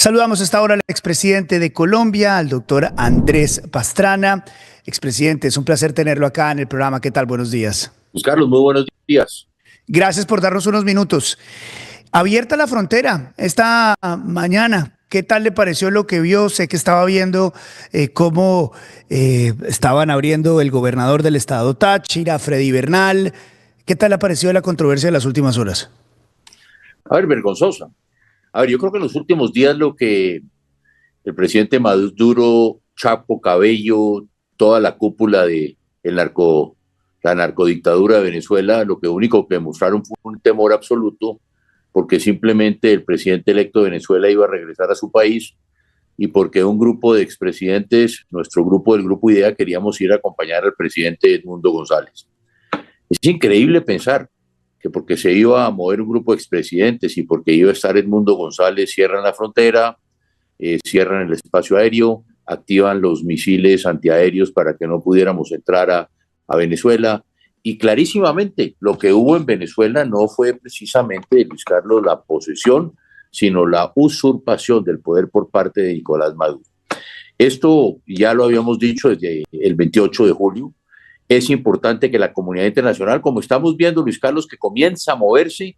Saludamos a esta hora al expresidente de Colombia, al doctor Andrés Pastrana. Expresidente, es un placer tenerlo acá en el programa. ¿Qué tal? Buenos días. Luis Carlos, muy buenos días. Gracias por darnos unos minutos. Abierta la frontera esta mañana. ¿Qué tal le pareció lo que vio? Sé que estaba viendo cómo estaban abriendo el gobernador del estado Táchira, Freddy Bernal. ¿Qué tal le pareció la controversia de las últimas horas? A ver, vergonzosa. A ver, yo creo que en los últimos días lo que el presidente Maduro, Chapo, Cabello, toda la cúpula de la narcodictadura de Venezuela, lo que único que demostraron fue un temor absoluto, porque simplemente el presidente electo de Venezuela iba a regresar a su país y porque un grupo de expresidentes, nuestro grupo, del Grupo IDEA, queríamos ir a acompañar al presidente Edmundo González. Es increíble pensar que porque se iba a mover un grupo de expresidentes y porque iba a estar Edmundo González, cierran la frontera, cierran el espacio aéreo, activan los misiles antiaéreos para que no pudiéramos entrar a Venezuela. Y clarísimamente, lo que hubo en Venezuela no fue precisamente, Luis Carlos, la posesión, sino la usurpación del poder por parte de Nicolás Maduro. Esto ya lo habíamos dicho desde el 28 de julio. Es importante que la comunidad internacional, como estamos viendo, Luis Carlos, que comienza a moverse,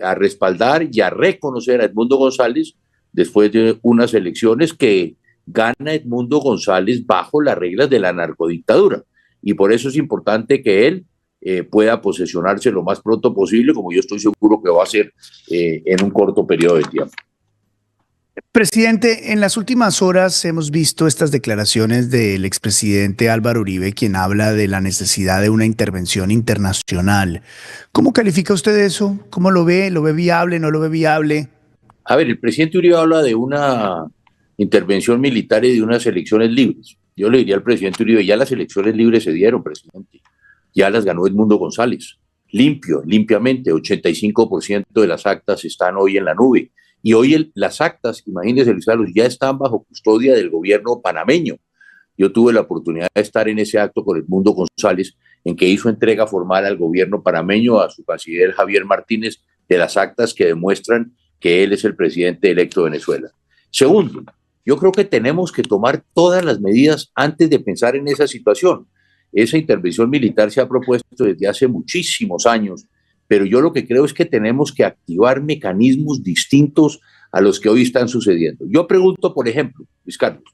a respaldar y a reconocer a Edmundo González después de unas elecciones que gana Edmundo González bajo las reglas de la narcodictadura. Y por eso es importante que él pueda posesionarse lo más pronto posible, como yo estoy seguro que va a hacer en un corto periodo de tiempo. Presidente, en las últimas horas hemos visto estas declaraciones del expresidente Álvaro Uribe, quien habla de la necesidad de una intervención internacional. ¿Cómo califica usted eso? ¿Cómo lo ve? ¿Lo ve viable? ¿No lo ve viable? A ver, el presidente Uribe habla de una intervención militar y de unas elecciones libres. Yo le diría al presidente Uribe, ya las elecciones libres se dieron, presidente. Ya las ganó Edmundo González. Limpiamente, 85% de las actas están hoy en la nube. Y hoy las actas, imagínense, Luis Carlos, ya están bajo custodia del gobierno panameño. Yo tuve la oportunidad de estar en ese acto con Edmundo González, en que hizo entrega formal al gobierno panameño, a su canciller Javier Martínez, de las actas que demuestran que él es el presidente electo de Venezuela. Segundo, yo creo que tenemos que tomar todas las medidas antes de pensar en esa situación. Esa intervención militar se ha propuesto desde hace muchísimos años, pero yo lo que creo es que tenemos que activar mecanismos distintos a los que hoy están sucediendo. Yo pregunto, por ejemplo, Luis Carlos,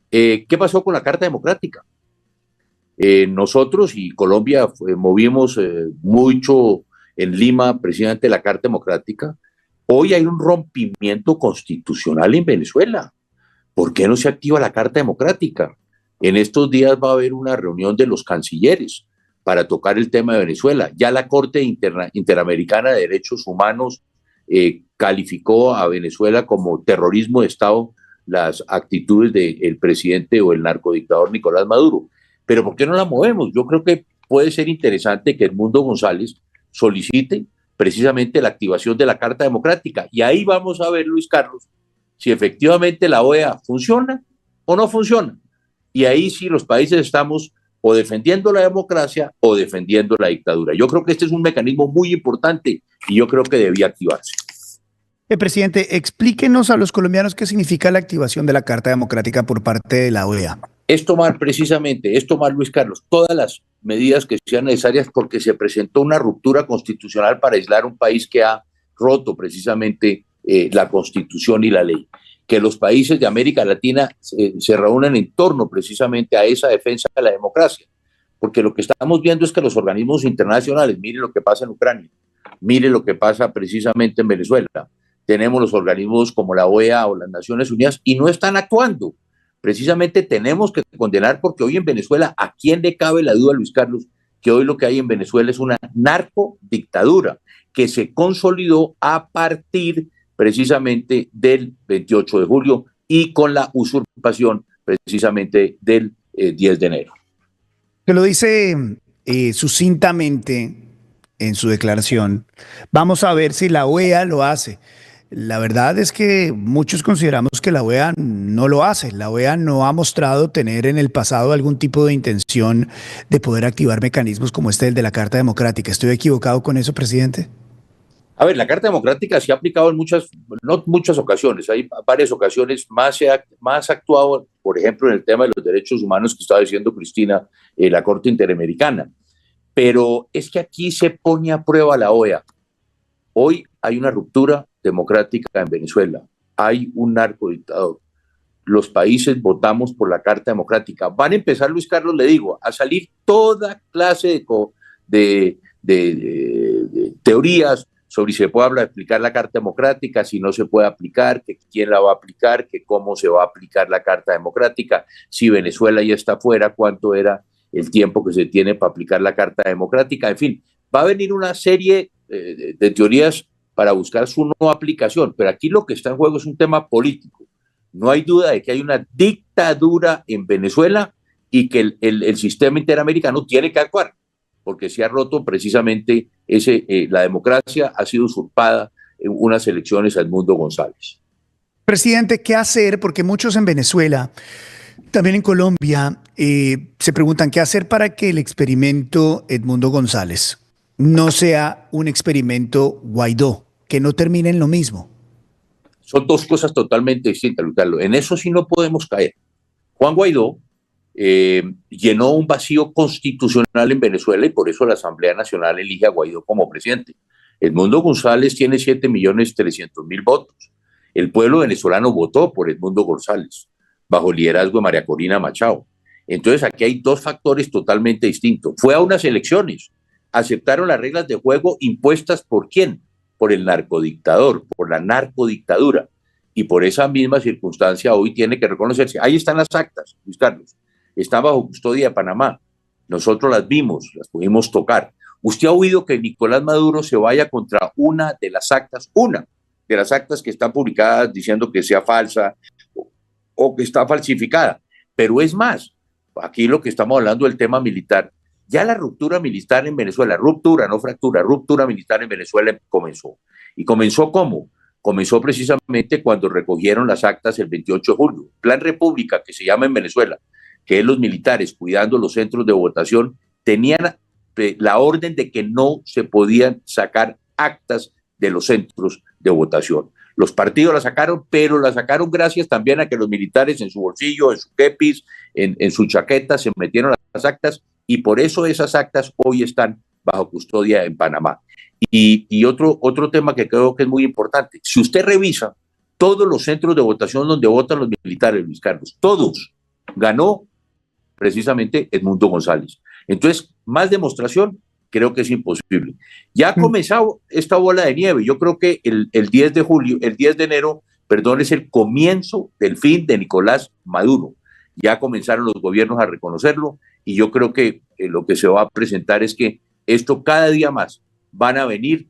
¿qué pasó con la Carta Democrática? Nosotros y Colombia movimos mucho en Lima precisamente la Carta Democrática. Hoy hay un rompimiento constitucional en Venezuela. ¿Por qué no se activa la Carta Democrática? En estos días va a haber una reunión de los cancilleres para tocar el tema de Venezuela. Ya la Corte Interamericana de Derechos Humanos calificó a Venezuela como terrorismo de Estado las actitudes del presidente o el narcodictador Nicolás Maduro. Pero ¿por qué no la movemos? Yo creo que puede ser interesante que Edmundo González solicite precisamente la activación de la Carta Democrática. Y ahí vamos a ver, Luis Carlos, si efectivamente la OEA funciona o no funciona. Y ahí sí los países estamos o defendiendo la democracia o defendiendo la dictadura. Yo creo que este es un mecanismo muy importante y yo creo que debía activarse. Presidente, explíquenos a los colombianos qué significa la activación de la Carta Democrática por parte de la OEA. Es tomar Luis Carlos, todas las medidas que sean necesarias porque se presentó una ruptura constitucional para aislar un país que ha roto precisamente la Constitución y la ley. Que los países de América Latina se reúnan en torno precisamente a esa defensa de la democracia. Porque lo que estamos viendo es que los organismos internacionales, mire lo que pasa en Ucrania, mire lo que pasa precisamente en Venezuela, tenemos los organismos como la OEA o las Naciones Unidas y no están actuando. Precisamente tenemos que condenar porque hoy en Venezuela, ¿a quién le cabe la duda, Luis Carlos, que hoy lo que hay en Venezuela es una narcodictadura que se consolidó a partir precisamente del 28 de julio y con la usurpación precisamente del 10 de enero. Que lo dice sucintamente en su declaración. Vamos a ver si la OEA lo hace. La verdad es que muchos consideramos que la OEA no lo hace. La OEA no ha mostrado tener en el pasado algún tipo de intención de poder activar mecanismos como el de la Carta Democrática. ¿Estoy equivocado con eso, presidente? A ver, la Carta Democrática se ha aplicado en muchas, no muchas ocasiones, hay varias ocasiones, más actuado, por ejemplo, en el tema de los derechos humanos que estaba diciendo Cristina, la Corte Interamericana. Pero es que aquí se pone a prueba la OEA. Hoy hay una ruptura democrática en Venezuela, hay un narcodictador. Los países votamos por la Carta Democrática. Van a empezar, Luis Carlos, le digo, a salir toda clase de teorías sobre si se puede aplicar la Carta Democrática, si no se puede aplicar, que quién la va a aplicar, que cómo se va a aplicar la Carta Democrática, si Venezuela ya está fuera, cuánto era el tiempo que se tiene para aplicar la Carta Democrática, en fin, va a venir una serie de teorías para buscar su no aplicación, pero aquí lo que está en juego es un tema político. No hay duda de que hay una dictadura en Venezuela y que el sistema interamericano tiene que actuar, porque se ha roto precisamente la democracia, ha sido usurpada en unas elecciones a Edmundo González. Presidente, ¿qué hacer? Porque muchos en Venezuela, también en Colombia, se preguntan qué hacer para que el experimento Edmundo González no sea un experimento Guaidó, que no termine en lo mismo. Son dos cosas totalmente distintas, Luis Carlos. En eso sí no podemos caer. Juan Guaidó llenó un vacío constitucional en Venezuela y por eso la Asamblea Nacional elige a Guaidó como presidente. Edmundo González tiene 7.300.000 votos. El pueblo venezolano votó por Edmundo González, bajo el liderazgo de María Corina Machado. Entonces aquí hay dos factores totalmente distintos. Fue a unas elecciones, aceptaron las reglas de juego impuestas ¿por quién? Por el narcodictador, por la narcodictadura. Y por esa misma circunstancia hoy tiene que reconocerse. Ahí están las actas, Luis Carlos. Están bajo custodia de Panamá. Nosotros las vimos, las pudimos tocar. ¿Usted ha oído que Nicolás Maduro se vaya contra una de las actas que están publicadas diciendo que sea falsa o que está falsificada? Pero es más, aquí lo que estamos hablando del tema militar, ya la ruptura militar en Venezuela, ruptura, no fractura, ruptura militar en Venezuela comenzó. ¿Y comenzó cómo? Comenzó precisamente cuando recogieron las actas el 28 de julio. Plan República, que se llama en Venezuela, que es los militares cuidando los centros de votación, tenían la orden de que no se podían sacar actas de los centros de votación. Los partidos la sacaron, pero la sacaron gracias también a que los militares en su bolsillo, en su kepis, en su chaqueta, se metieron las actas y por eso esas actas hoy están bajo custodia en Panamá. Y otro tema que creo que es muy importante, si usted revisa todos los centros de votación donde votan los militares, Luis Carlos, todos, ganó precisamente Edmundo González. Entonces, más demostración creo que es imposible. Ya ha comenzado esta bola de nieve. Yo creo que el 10 de enero, perdón, es el comienzo del fin de Nicolás Maduro. Ya comenzaron los gobiernos a reconocerlo y yo creo que lo que se va a presentar es que esto cada día más van a venir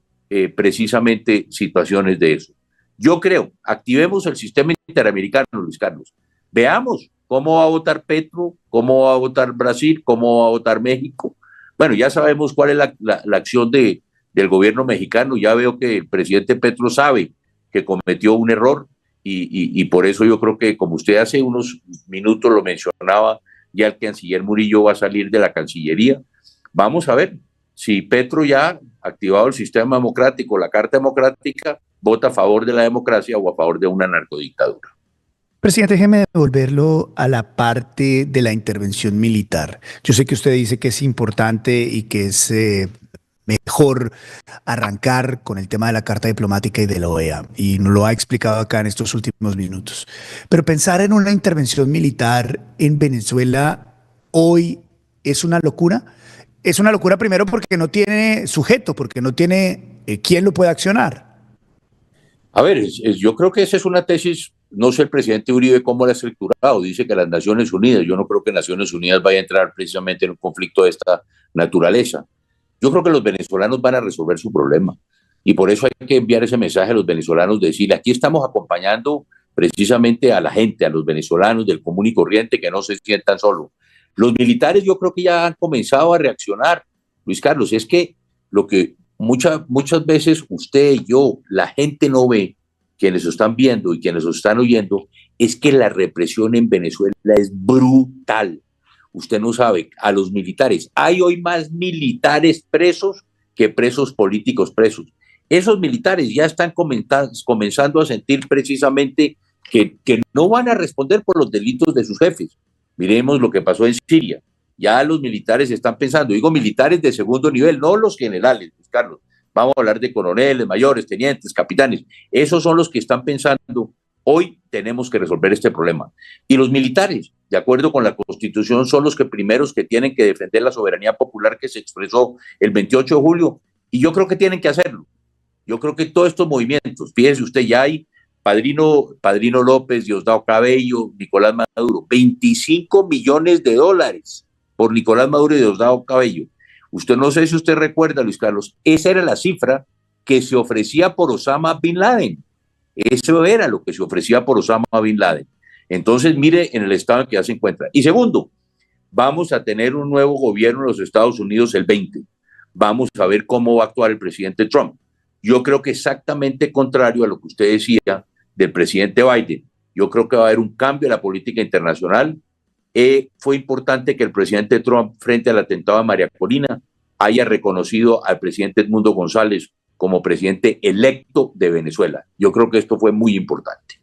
precisamente situaciones de eso. Yo creo, activemos el sistema interamericano, Luis Carlos. Veamos cómo va a votar Petro, cómo va a votar Brasil, cómo va a votar México. Bueno, ya sabemos cuál es la acción del gobierno mexicano. Ya veo que el presidente Petro sabe que cometió un error y por eso yo creo que, como usted hace unos minutos lo mencionaba, ya el canciller Murillo va a salir de la Cancillería. Vamos a ver si Petro ya ha activado el sistema democrático, la Carta Democrática, vota a favor de la democracia o a favor de una narcodictadura. Presidente, déjeme devolverlo a la parte de la intervención militar. Yo sé que usted dice que es importante y que es mejor arrancar con el tema de la Carta Diplomática y de la OEA, y nos lo ha explicado acá en estos últimos minutos. Pero pensar en una intervención militar en Venezuela hoy es una locura. Es una locura primero porque no tiene sujeto, porque no tiene quién lo pueda accionar. A ver, yo creo que esa es una tesis, no sé el presidente Uribe cómo la ha estructurado, dice que las Naciones Unidas, yo no creo que Naciones Unidas vaya a entrar precisamente en un conflicto de esta naturaleza. Yo creo que los venezolanos van a resolver su problema y por eso hay que enviar ese mensaje a los venezolanos, de decir, aquí estamos acompañando precisamente a la gente, a los venezolanos del común y corriente que no se sientan solos. Los militares yo creo que ya han comenzado a reaccionar, Luis Carlos, es que lo que muchas veces usted y yo, la gente no ve, quienes lo están viendo y quienes lo están oyendo, es que la represión en Venezuela es brutal. Usted no sabe, a los militares, hay hoy más militares presos que presos políticos presos. Esos militares ya están comenzando a sentir precisamente que no van a responder por los delitos de sus jefes. Miremos lo que pasó en Siria. Ya los militares están pensando, digo militares de segundo nivel, no los generales, pues, Carlos. Vamos a hablar de coroneles, mayores, tenientes, capitanes. Esos son los que están pensando, hoy tenemos que resolver este problema. Y los militares, de acuerdo con la Constitución, son los primeros que tienen que defender la soberanía popular que se expresó el 28 de julio. Y yo creo que tienen que hacerlo. Yo creo que todos estos movimientos, fíjese usted, ya hay Padrino López, Diosdado Cabello, Nicolás Maduro, 25 millones de dólares por Nicolás Maduro y Diosdado Cabello. Usted no sé si usted recuerda, Luis Carlos, esa era la cifra que se ofrecía por Osama Bin Laden. Eso era lo que se ofrecía por Osama Bin Laden. Entonces, mire en el estado en que ya se encuentra. Y segundo, vamos a tener un nuevo gobierno en los Estados Unidos el 20. Vamos a ver cómo va a actuar el presidente Trump. Yo creo que exactamente contrario a lo que usted decía del presidente Biden. Yo creo que va a haber un cambio en la política internacional. Fue importante que el presidente Trump, frente al atentado de María Corina, haya reconocido al presidente Edmundo González como presidente electo de Venezuela. Yo creo que esto fue muy importante.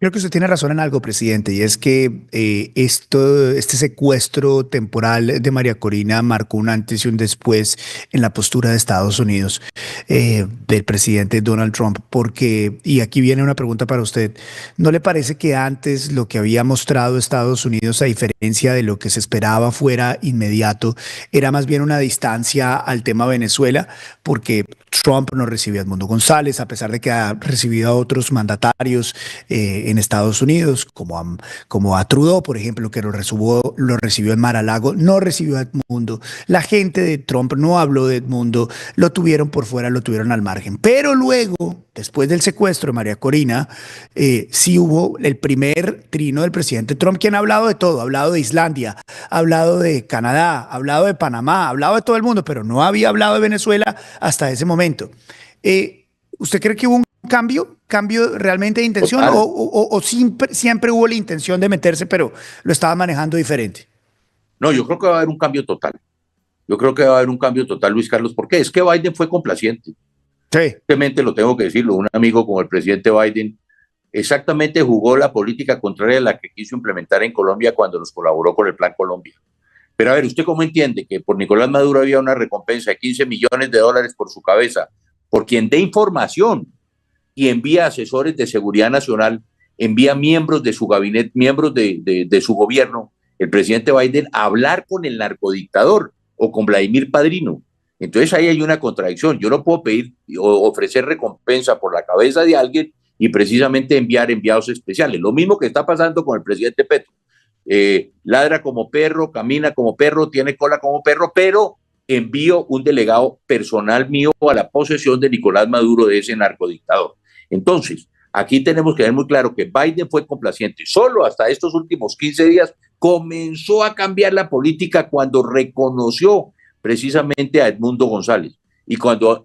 Creo que usted tiene razón en algo, presidente, y es que este secuestro temporal de María Corina marcó un antes y un después en la postura de Estados Unidos, del presidente Donald Trump, porque, y aquí viene una pregunta para usted, ¿no le parece que antes lo que había mostrado Estados Unidos, a diferencia de lo que se esperaba fuera inmediato, era más bien una distancia al tema Venezuela? Porque Trump no recibió a Edmundo González, a pesar de que ha recibido a otros mandatarios en Estados Unidos, como a Trudeau, por ejemplo, que lo recibió en Mar-a-Lago, no recibió a Edmundo. La gente de Trump no habló de Edmundo, lo tuvieron por fuera, lo tuvieron al margen. Pero luego, después del secuestro de María Corina, sí hubo el primer trino del presidente Trump, quien ha hablado de todo, ha hablado de Islandia, ha hablado de Canadá, ha hablado de Panamá, ha hablado de todo el mundo, pero no había hablado de Venezuela hasta ese momento. ¿Usted cree que hubo un cambio realmente de intención o siempre hubo la intención de meterse, pero lo estaba manejando diferente? No, yo creo que va a haber un cambio total. Yo creo que va a haber un cambio total, Luis Carlos. ¿Por qué? Es que Biden fue complaciente. Sí. Simplemente lo tengo que decirlo. Un amigo como el presidente Biden exactamente jugó la política contraria a la que quiso implementar en Colombia cuando nos colaboró con el Plan Colombia. Pero a ver, ¿usted cómo entiende que por Nicolás Maduro había una recompensa de 15 millones de dólares por su cabeza? Por quien dé información y envía asesores de seguridad nacional, envía miembros de su gabinete, miembros de su gobierno, el presidente Biden, a hablar con el narcodictador o con Vladimir Padrino. Entonces ahí hay una contradicción. Yo no puedo pedir o ofrecer recompensa por la cabeza de alguien y precisamente enviar enviados especiales. Lo mismo que está pasando con el presidente Petro. Ladra como perro, camina como perro, tiene cola como perro, pero envío un delegado personal mío a la posesión de Nicolás Maduro, de ese narcodictador. Entonces, aquí tenemos que ver muy claro que Biden fue complaciente. Solo hasta estos últimos 15 días comenzó a cambiar la política cuando reconoció precisamente a Edmundo González y cuando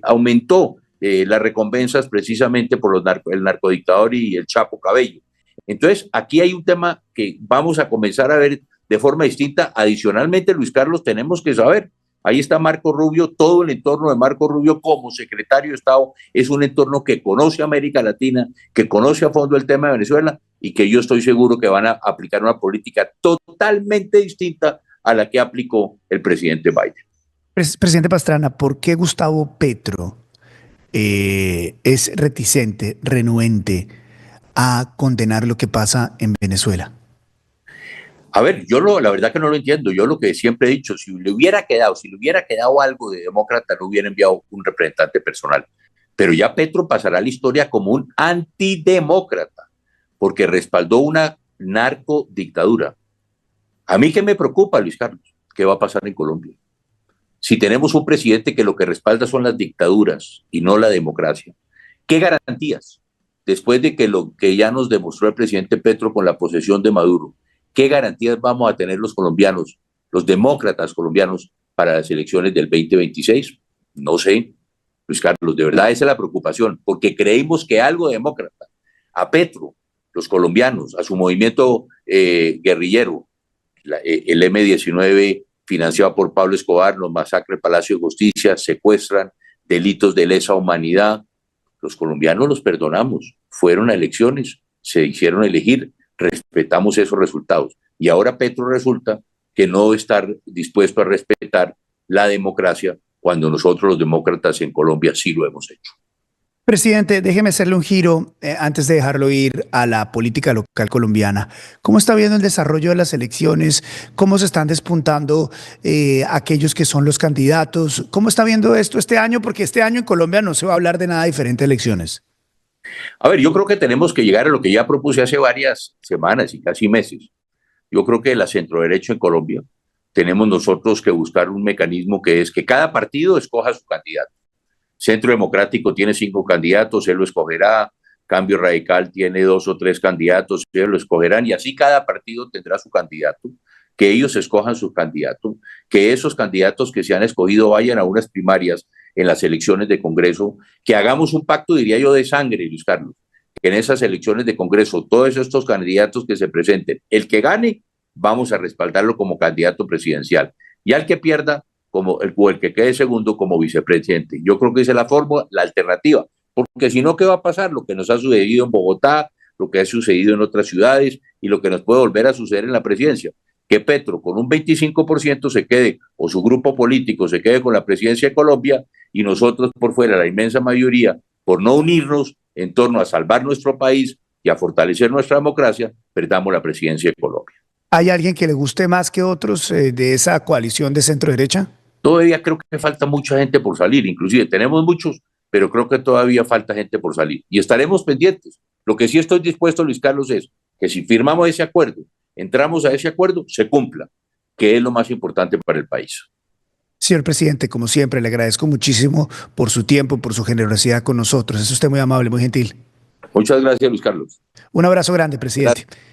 aumentó las recompensas precisamente por el narcodictador y el Chapo Cabello. Entonces, aquí hay un tema que vamos a comenzar a ver de forma distinta. Adicionalmente, Luis Carlos, tenemos que saber, ahí está Marco Rubio, todo el entorno de Marco Rubio como secretario de Estado es un entorno que conoce a América Latina, que conoce a fondo el tema de Venezuela y que yo estoy seguro que van a aplicar una política totalmente distinta a la que aplicó el presidente Biden. Presidente Pastrana, ¿por qué Gustavo Petro es reticente, renuente a condenar lo que pasa en Venezuela? A ver, la verdad que no lo entiendo. Yo lo que siempre he dicho, si le hubiera quedado algo de demócrata, no hubiera enviado un representante personal. Pero ya Petro pasará a la historia como un antidemócrata, porque respaldó una narcodictadura. A mí qué me preocupa, Luis Carlos, ¿qué va a pasar en Colombia? Si tenemos un presidente que lo que respalda son las dictaduras y no la democracia, ¿qué garantías? Después de que lo que ya nos demostró el presidente Petro con la posesión de Maduro, ¿qué garantías vamos a tener los colombianos, los demócratas colombianos, para las elecciones del 2026? No sé, Luis Carlos, de verdad esa es la preocupación, porque creímos que algo demócrata, a Petro, los colombianos, a su movimiento guerrillero, el M-19 financiado por Pablo Escobar, nos masacra el Palacio de Justicia, secuestran, delitos de lesa humanidad. Los colombianos los perdonamos, fueron a elecciones, se hicieron elegir, respetamos esos resultados. Y ahora Petro resulta que no está dispuesto a respetar la democracia cuando nosotros los demócratas en Colombia sí lo hemos hecho. Presidente, déjeme hacerle un giro antes de dejarlo ir a la política local colombiana. ¿Cómo está viendo el desarrollo de las elecciones? ¿Cómo se están despuntando aquellos que son los candidatos? ¿Cómo está viendo esto este año? Porque este año en Colombia no se va a hablar de nada diferente de elecciones. A ver, yo creo que tenemos que llegar a lo que ya propuse hace varias semanas y casi meses. Yo creo que la centroderecha en Colombia tenemos nosotros que buscar un mecanismo que es que cada partido escoja su candidato. Centro Democrático tiene 5 candidatos, él lo escogerá. Cambio Radical tiene 2 o 3 candidatos, ellos lo escogerán, y así cada partido tendrá su candidato, que ellos escojan su candidato, que esos candidatos que se han escogido vayan a unas primarias en las elecciones de Congreso, que hagamos un pacto, diría yo, de sangre, Luis Carlos, que en esas elecciones de Congreso, todos estos candidatos que se presenten, el que gane, vamos a respaldarlo como candidato presidencial, y al que pierda, o el que quede segundo como vicepresidente. Yo creo que esa es la fórmula, la alternativa, porque si no, ¿qué va a pasar? Lo que nos ha sucedido en Bogotá, lo que ha sucedido en otras ciudades y lo que nos puede volver a suceder en la presidencia, que Petro con un 25% se quede, o su grupo político se quede con la presidencia de Colombia, y nosotros por fuera, la inmensa mayoría, por no unirnos en torno a salvar nuestro país y a fortalecer nuestra democracia, perdamos la presidencia de Colombia. ¿Hay alguien que le guste más que otros de esa coalición de centro derecha? Todavía creo que falta mucha gente por salir, inclusive tenemos muchos, pero creo que todavía falta gente por salir y estaremos pendientes. Lo que sí estoy dispuesto, Luis Carlos, es que si firmamos ese acuerdo, entramos a ese acuerdo, se cumpla, que es lo más importante para el país. Señor presidente, como siempre, le agradezco muchísimo por su tiempo, por su generosidad con nosotros. Es usted muy amable, muy gentil. Muchas gracias, Luis Carlos. Un abrazo grande, presidente. Gracias.